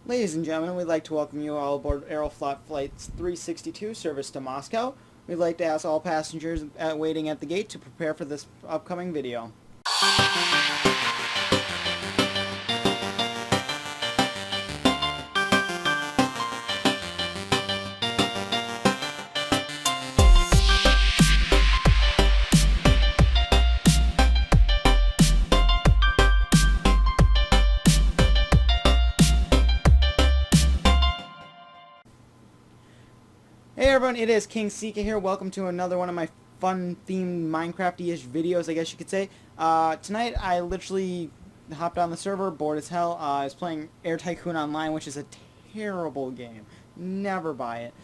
Ladies and gentlemen, we'd like to welcome you all aboard Aeroflot Flight 362 service to Moscow. We'd like to ask all passengers waiting at the gate to prepare for this upcoming video. Hey everyone, it is King Sika here. Welcome to another one of my fun-themed Minecraft-ish videos, I guess you could say. Tonight I literally hopped on the server, bored as hell. I was playing Air Tycoon Online, which is a terrible game. Never buy it.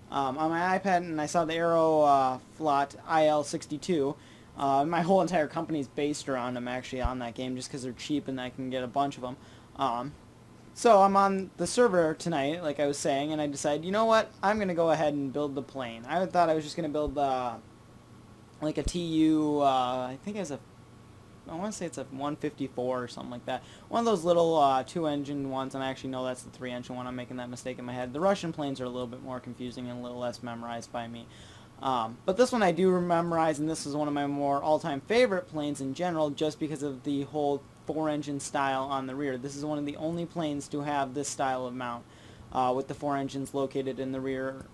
On my iPad, and I saw the Aeroflot IL-62. My whole entire company is based around them, actually, on that game, just because they're cheap and I can get a bunch of them. So I'm on the server tonight, like I was saying, and I decided, you know what, I'm going to go ahead and build the plane. I thought I was just going to build like a TU, I think I want to say it's a 154 or something like that. One of those little two-engine ones, and I actually know that's the three-engine one. I'm making that mistake in my head. The Russian planes are a little bit more confusing and a little less memorized by me. But this one I do memorize, and this is one of my more all-time favorite planes in general, just because of the whole four-engine style on the rear. This is one of the only planes to have this style of mount, with the four engines located in the rear,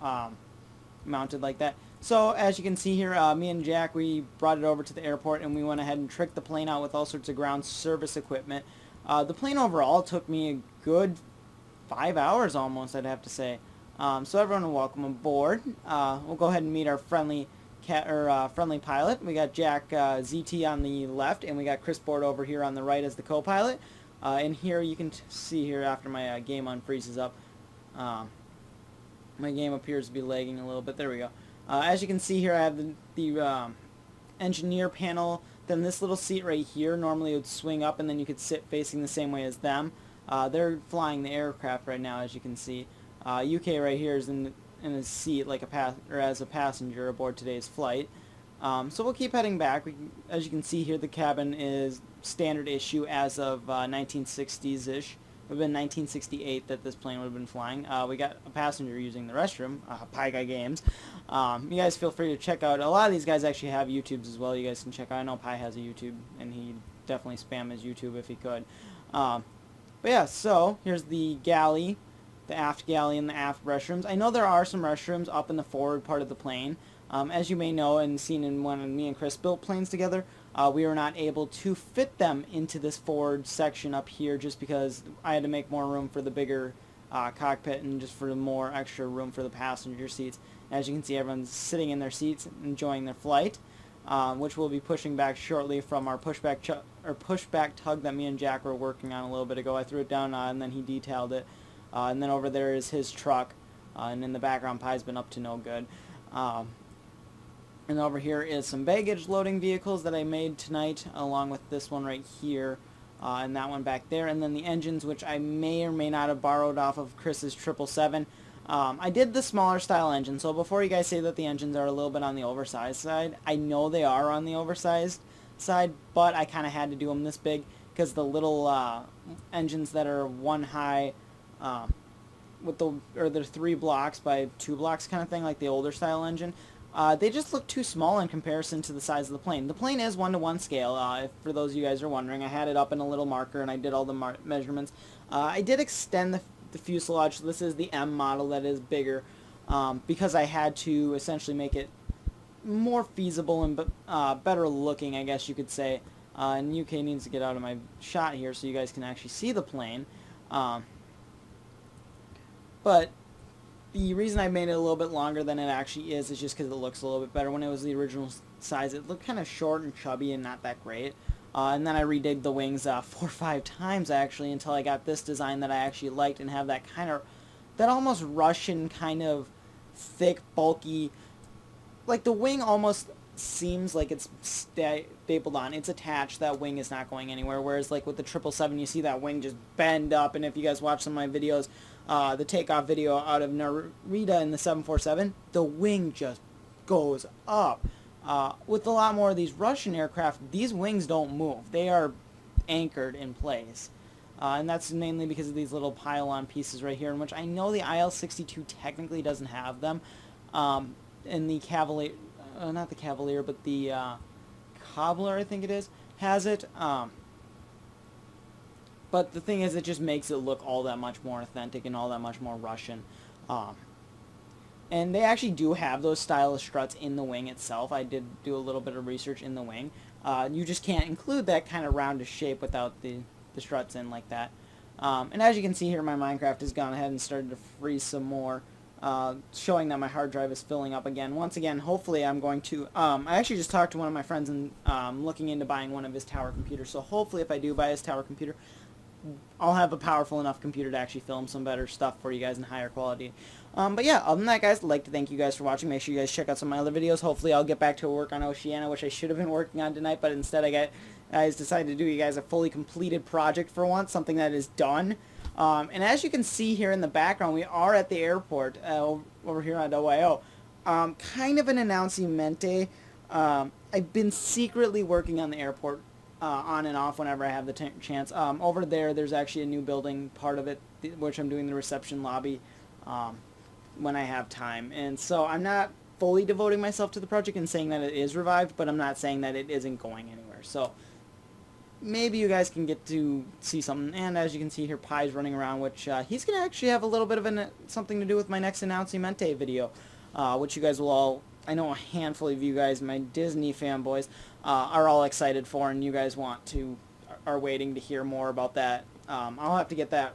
mounted like that. So as you can see here, me and Jack, we brought it over to the airport and we went ahead and tricked the plane out with all sorts of ground service equipment. The plane overall took me a good 5 hours almost, I'd have to say. So everyone, welcome aboard. We'll go ahead and meet our friendly pilot. We got Jack ZT on the left, and we got Chris Board over here on the right as the co-pilot. And here you can see here after my game unfreezes up, my game appears to be lagging a little bit. There we go. As you can see here, I have the engineer panel. Then this little seat right here normally would swing up, and then you could sit facing the same way as them. They're flying the aircraft right now, as you can see. UK right here is in a seat like as a passenger aboard today's flight. So we'll keep heading back. As you can see here, the cabin is standard issue as of 1960s-ish. It would have been 1968 that this plane would have been flying. We got a passenger using the restroom, Pie Guy Games. You guys feel free to check out. A lot of these guys actually have YouTubes as well. You guys can check out. I know Pie has a YouTube, and he'd definitely spam his YouTube if he could. But yeah, so here's the galley, the aft galley and the aft restrooms. I know there are some restrooms up in the forward part of the plane. As you may know and seen in when me and Chris built planes together, we were not able to fit them into this forward section up here just because I had to make more room for the bigger cockpit and just for more extra room for the passenger seats. As you can see, everyone's sitting in their seats enjoying their flight, which we'll be pushing back shortly from our pushback tug that me and Jack were working on a little bit ago. I threw it down and then he detailed it. And then over there is his truck, and in the background, Pie's been up to no good. And over here is some baggage loading vehicles that I made tonight, along with this one right here, and that one back there. And then the engines, which I may or may not have borrowed off of Chris's 777. I did the smaller style engine, so before you guys say that the engines are a little bit on the oversized side, I know they are on the oversized side, but I kind of had to do them this big because the little engines that are one high, with the 3 blocks by 2 blocks kind of thing, like the older style engine, they just look too small in comparison to the size of the plane. The plane is 1-to-1 scale, if for those of you guys are wondering. I had it up in a little marker and I did all the measurements. I did extend the fuselage, so this is the M model that is bigger, because I had to essentially make it more feasible and better looking, I guess you could say. And UK needs to get out of my shot here so you guys can actually see the plane. But the reason I made it a little bit longer than it actually is just because it looks a little bit better. When it was the original size, it looked kind of short and chubby and not that great. And then I redid the wings 4 or 5 times actually until I got this design that I actually liked and have that that almost Russian kind of thick, bulky, like the wing almost seems like it's stapled on. It's attached. That wing is not going anywhere. Whereas like with the 777, you see that wing just bend up. And if you guys watch some of my videos, the takeoff video out of Narita in the 747, the wing just goes up. With a lot more of these Russian aircraft, these wings don't move. They are anchored in place. And that's mainly because of these little pylon pieces right here, in which I know the IL-62 technically doesn't have them. In the Cavalier, not the Cavalier, but the Cobbler, I think it is, has it. But the thing is, it just makes it look all that much more authentic and all that much more Russian. And they actually do have those stylish struts in the wing itself. I did do a little bit of research in the wing. You just can't include that kind of roundish shape without the struts in like that. And as you can see here, my Minecraft has gone ahead and started to freeze some more, showing that my hard drive is filling up again. Once again, hopefully I'm going to... I actually just talked to one of my friends and looking into buying one of his tower computers. So hopefully if I do buy his tower computer, I'll have a powerful enough computer to actually film some better stuff for you guys in higher quality. But yeah, other than that, guys, I'd like to thank you guys for watching. Make sure you guys check out some of my other videos. Hopefully I'll get back to work on Oceania, which I should have been working on tonight, but instead I decided to do you guys a fully completed project for once, something that is done. And as you can see here in the background, we are at the airport over here at OIO. Kind of an announcement. I've been secretly working on the airport on and off whenever I have the chance. Over there's actually a new building part of it, which I'm doing the reception lobby when I have time. And so I'm not fully devoting myself to the project and saying that it is revived, but I'm not saying that it isn't going anywhere. So maybe you guys can get to see something. And as you can see here, Pie's running around, which he's going to actually have a little bit of something to do with my next Announcimiente video, which you guys will all... I know a handful of you guys, my Disney fanboys, are all excited for, and you guys are waiting to hear more about that. I'll have to get that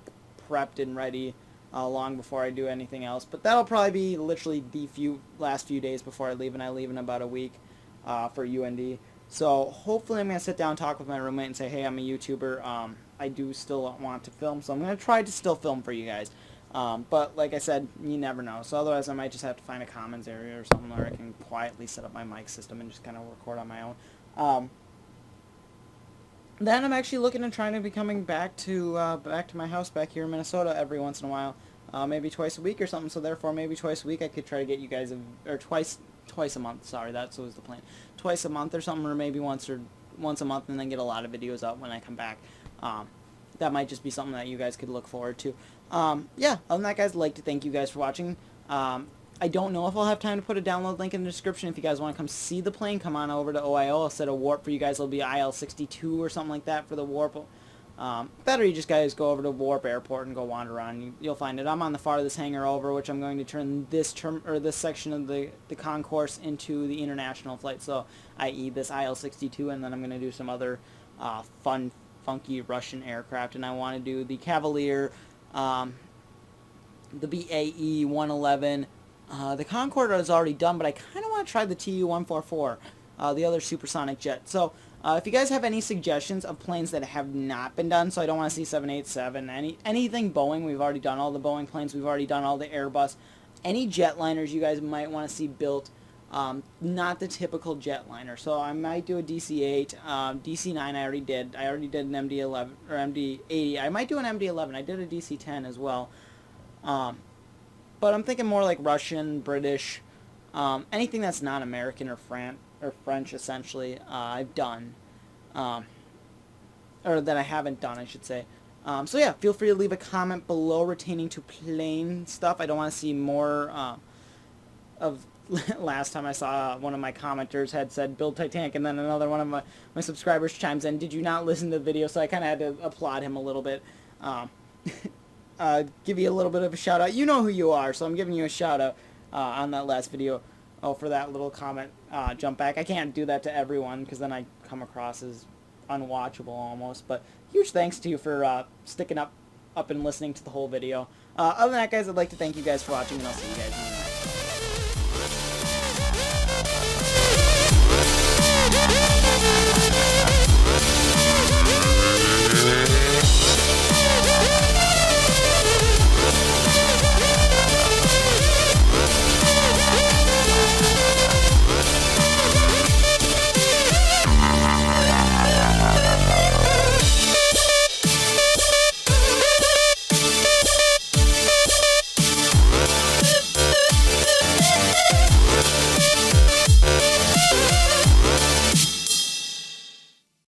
prepped and ready long before I do anything else, but that'll probably be literally the last few days before I leave, and I leave in about a week for UND. So hopefully I'm going to sit down and talk with my roommate and say, hey, I'm a YouTuber. I do still want to film, so I'm going to try to still film for you guys. But like I said, you never know. So otherwise I might just have to find a commons area or something where I can quietly set up my mic system and just kind of record on my own. Then I'm actually looking at trying to be coming back to my house back here in Minnesota every once in a while, maybe twice a week or something. So therefore, maybe twice a week I could try to get you guys or twice a month. Sorry, that was the plan. Twice a month or something, or maybe once a month, and then get a lot of videos up when I come back. That might just be something that you guys could look forward to. Yeah, other than that, guys, I'd like to thank you guys for watching. I don't know if I'll have time to put a download link in the description. If you guys want to come see the plane, come on over to OIO. I'll set a warp for you guys. It'll be IL-62 or something like that for the warp. Better you just guys go over to Warp Airport and go wander around. You'll find it. I'm on the farthest hangar over, which I'm going to turn this section of the concourse into the international flight. So, i.e. this IL-62, and then I'm going to do some other funky Russian aircraft, and I want to do the Cavalier, the BAE 111. The Concorde is already done, but I kind of want to try the Tu-144, the other supersonic jet. So if you guys have any suggestions of planes that have not been done, so I don't want to see 787, anything Boeing, we've already done all the Boeing planes, we've already done all the Airbus, any jetliners you guys might want to see built, not the typical jetliner. So I might do a DC-8, DC-9 I already did an MD-11, or MD-80, I might do an MD-11, I did a DC-10 as well, but I'm thinking more like Russian, British, anything that's not American or French, essentially, I've done, or that I haven't done, I should say. So yeah, feel free to leave a comment below retaining to plane stuff. I don't want to see more of... Last time I saw one of my commenters had said build Titanic, and then another one of my subscribers chimes in, did you not listen to the video? So I kind of had to applaud him a little bit. Give you a little bit of a shout out. You know who you are, so I'm giving you a shout out on that last video. Oh, for that little comment jump back. I can't do that to everyone because then I come across as unwatchable almost. But huge thanks to you for sticking up and listening to the whole video. Other than that, guys, I'd like to thank you guys for watching, and I'll see you guys in the next video.